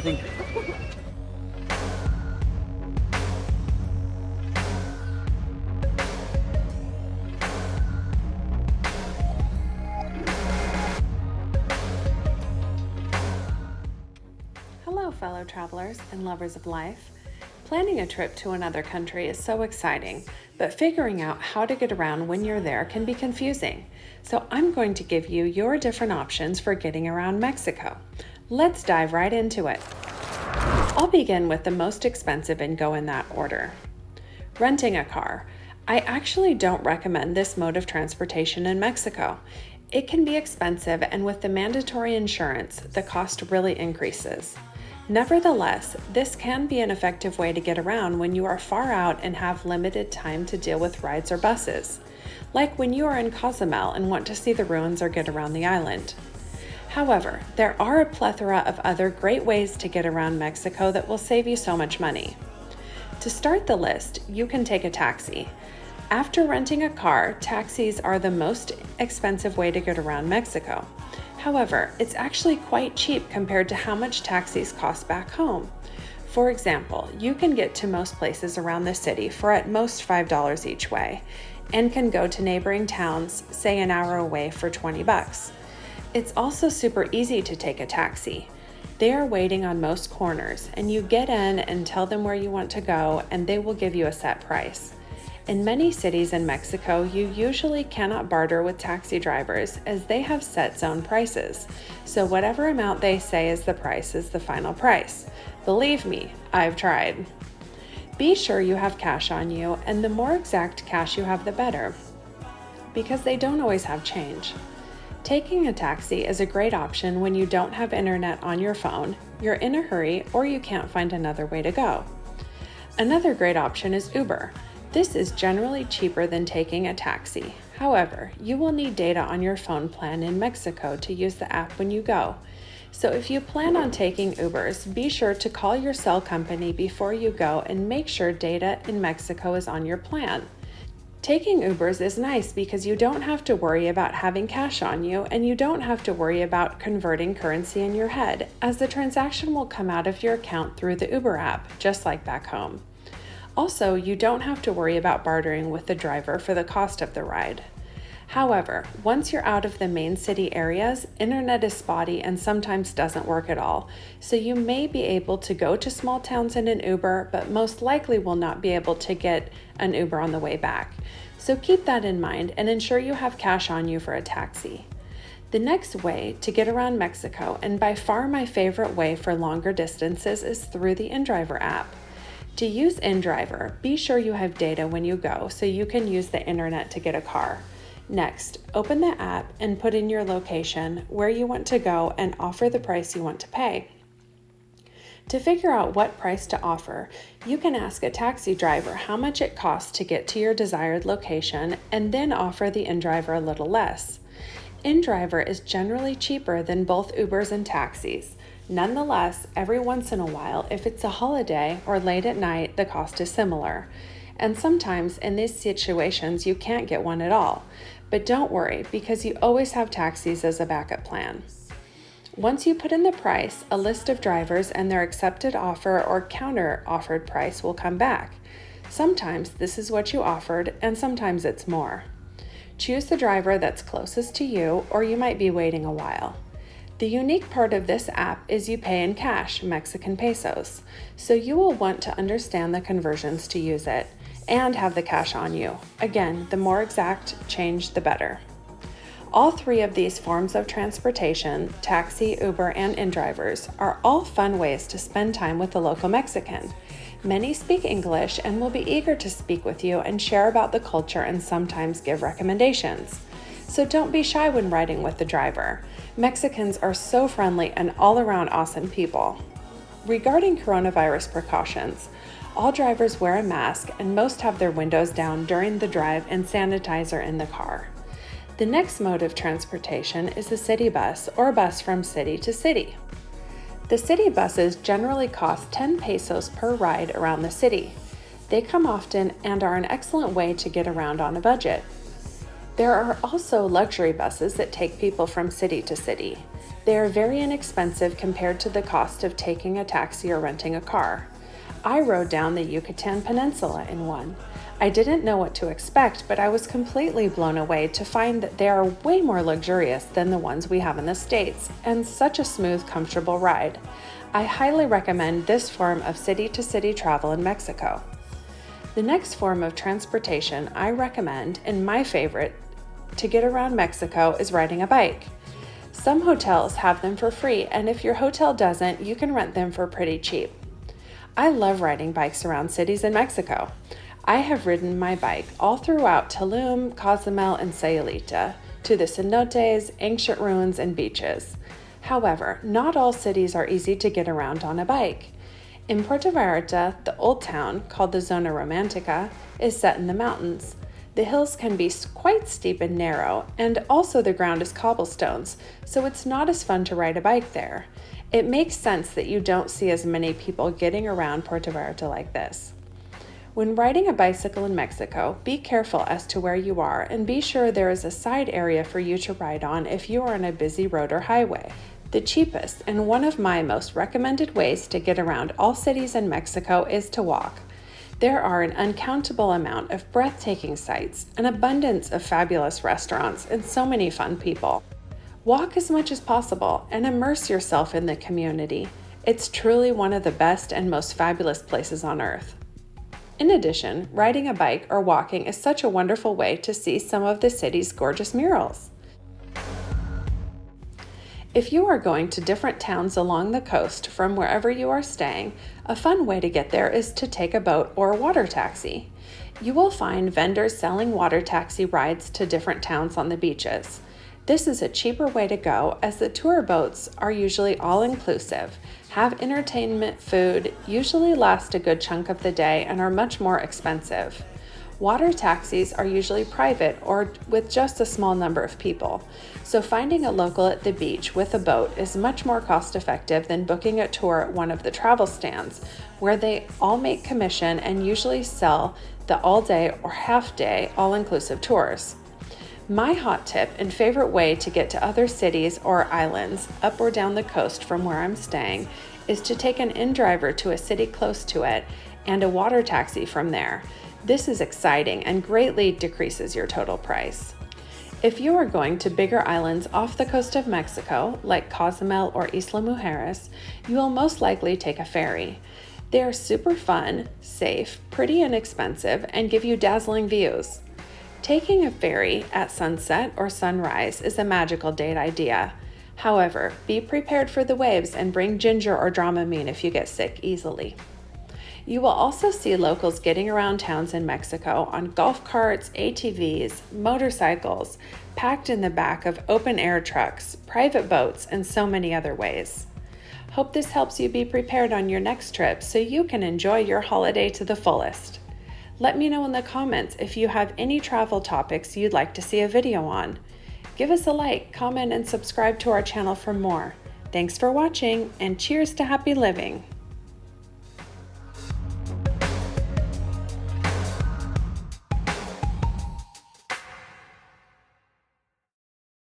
I think Hello, fellow travelers and lovers of life. Planning a trip to another country is so exciting, but figuring out how to get around when you're there can be confusing. So I'm going to give you your different options for getting around Mexico. Let's dive right into it. I'll begin with the most expensive and go in that order. Renting a car. I actually don't recommend this mode of transportation in Mexico. It can be expensive, and with the mandatory insurance, the cost really increases. Nevertheless, this can be an effective way to get around when you are far out and have limited time to deal with rides or buses, like when you are in Cozumel and want to see the ruins or get around the island. However, there are a plethora of other great ways to get around Mexico that will save you so much money. To start the list, you can take a taxi. After renting a car, taxis are the most expensive way to get around Mexico. However, it's actually quite cheap compared to how much taxis cost back home. For example, you can get to most places around the city for at most $5 each way, and can go to neighboring towns, say an hour away, for $20. It's also super easy to take a taxi. They are waiting on most corners, and you get in and tell them where you want to go, and they will give you a set price. In many cities in Mexico, you usually cannot barter with taxi drivers as they have set zone prices. So whatever amount they say is the final price. Believe me, I've tried. Be sure you have cash on you, and the more exact cash you have, the better, because they don't always have change. Taking a taxi is a great option when you don't have internet on your phone, you're in a hurry, or you can't find another way to go. Another great option is Uber. This is generally cheaper than taking a taxi. However, you will need data on your phone plan in Mexico to use the app when you go. So if you plan on taking Ubers, be sure to call your cell company before you go and make sure data in Mexico is on your plan. Taking Ubers is nice because you don't have to worry about having cash on you, and you don't have to worry about converting currency in your head, as the transaction will come out of your account through the Uber app, just like back home. Also, you don't have to worry about bartering with the driver for the cost of the ride. However, once you're out of the main city areas, internet is spotty and sometimes doesn't work at all, so you may be able to go to small towns in an Uber, but most likely will not be able to get an Uber on the way back. So keep that in mind and ensure you have cash on you for a taxi. The next way to get around Mexico, and by far my favorite way for longer distances, is through the inDriver app. To use inDriver, be sure you have data when you go so you can use the internet to get a car. Next, open the app and put in your location, where you want to go, and offer the price you want to pay. To figure out what price to offer, you can ask a taxi driver how much it costs to get to your desired location, and then offer the inDriver a little less. inDriver is generally cheaper than both Ubers and taxis. Nonetheless, every once in a while, if it's a holiday or late at night, the cost is similar. And sometimes in these situations, you can't get one at all. But don't worry, because you always have taxis as a backup plan. Once you put in the price, a list of drivers and their accepted offer or counter-offered price will come back. Sometimes this is what you offered, and sometimes it's more. Choose the driver that's closest to you, or you might be waiting a while. The unique part of this app is you pay in cash, Mexican pesos, so you will want to understand the conversions to use it and have the cash on you. Again, the more exact change, the better. All three of these forms of transportation, taxi, Uber, and inDrivers, are all fun ways to spend time with the local Mexican. Many speak English and will be eager to speak with you and share about the culture and sometimes give recommendations. So don't be shy when riding with the driver. Mexicans are so friendly and all-around awesome people. Regarding coronavirus precautions, all drivers wear a mask and most have their windows down during the drive and sanitizer in the car. The next mode of transportation is the city bus, or bus from city to city. The city buses generally cost 10 pesos per ride around the city. They come often and are an excellent way to get around on a budget. There are also luxury buses that take people from city to city. They are very inexpensive compared to the cost of taking a taxi or renting a car. I rode down the Yucatan Peninsula in one. I didn't know what to expect, but I was completely blown away to find that they are way more luxurious than the ones we have in the States, and such a smooth, comfortable ride. I highly recommend this form of city-to-city travel in Mexico. The next form of transportation I recommend, and my favorite, to get around Mexico is riding a bike. Some hotels have them for free, and if your hotel doesn't, you can rent them for pretty cheap. I love riding bikes around cities in Mexico. I have ridden my bike all throughout Tulum, Cozumel, and Sayulita, to the cenotes, ancient ruins, and beaches. However, not all cities are easy to get around on a bike. In Puerto Vallarta, the old town, called the Zona Romantica, is set in the mountains. The hills can be quite steep and narrow, and also the ground is cobblestones, so it's not as fun to ride a bike there. It makes sense that you don't see as many people getting around Puerto Vallarta like this. When riding a bicycle in Mexico, be careful as to where you are and be sure there is a side area for you to ride on if you are on a busy road or highway. The cheapest and one of my most recommended ways to get around all cities in Mexico is to walk. There are an uncountable amount of breathtaking sights, an abundance of fabulous restaurants, and so many fun people. Walk as much as possible and immerse yourself in the community. It's truly one of the best and most fabulous places on earth. In addition, riding a bike or walking is such a wonderful way to see some of the city's gorgeous murals. If you are going to different towns along the coast from wherever you are staying, a fun way to get there is to take a boat or a water taxi. You will find vendors selling water taxi rides to different towns on the beaches. This is a cheaper way to go as the tour boats are usually all-inclusive, have entertainment, food, usually last a good chunk of the day, and are much more expensive. Water taxis are usually private or with just a small number of people, so finding a local at the beach with a boat is much more cost-effective than booking a tour at one of the travel stands, where they all make commission and usually sell the all-day or half-day all-inclusive tours. My hot tip and favorite way to get to other cities or islands up or down the coast from where I'm staying is to take an inDriver to a city close to it and a water taxi from there. This is exciting and greatly decreases your total price. If you are going to bigger islands off the coast of Mexico, like Cozumel or Isla Mujeres, you will most likely take a ferry. They are super fun, safe, pretty inexpensive, and give you dazzling views. Taking a ferry at sunset or sunrise is a magical date idea. However, be prepared for the waves and bring ginger or Dramamine if you get sick easily. You will also see locals getting around towns in Mexico on golf carts, ATVs, motorcycles, packed in the back of open-air trucks, private boats, and so many other ways. Hope this helps you be prepared on your next trip so you can enjoy your holiday to the fullest. Let me know in the comments if you have any travel topics you'd like to see a video on. Give us a like, comment, and subscribe to our channel for more. Thanks for watching, and cheers to happy living!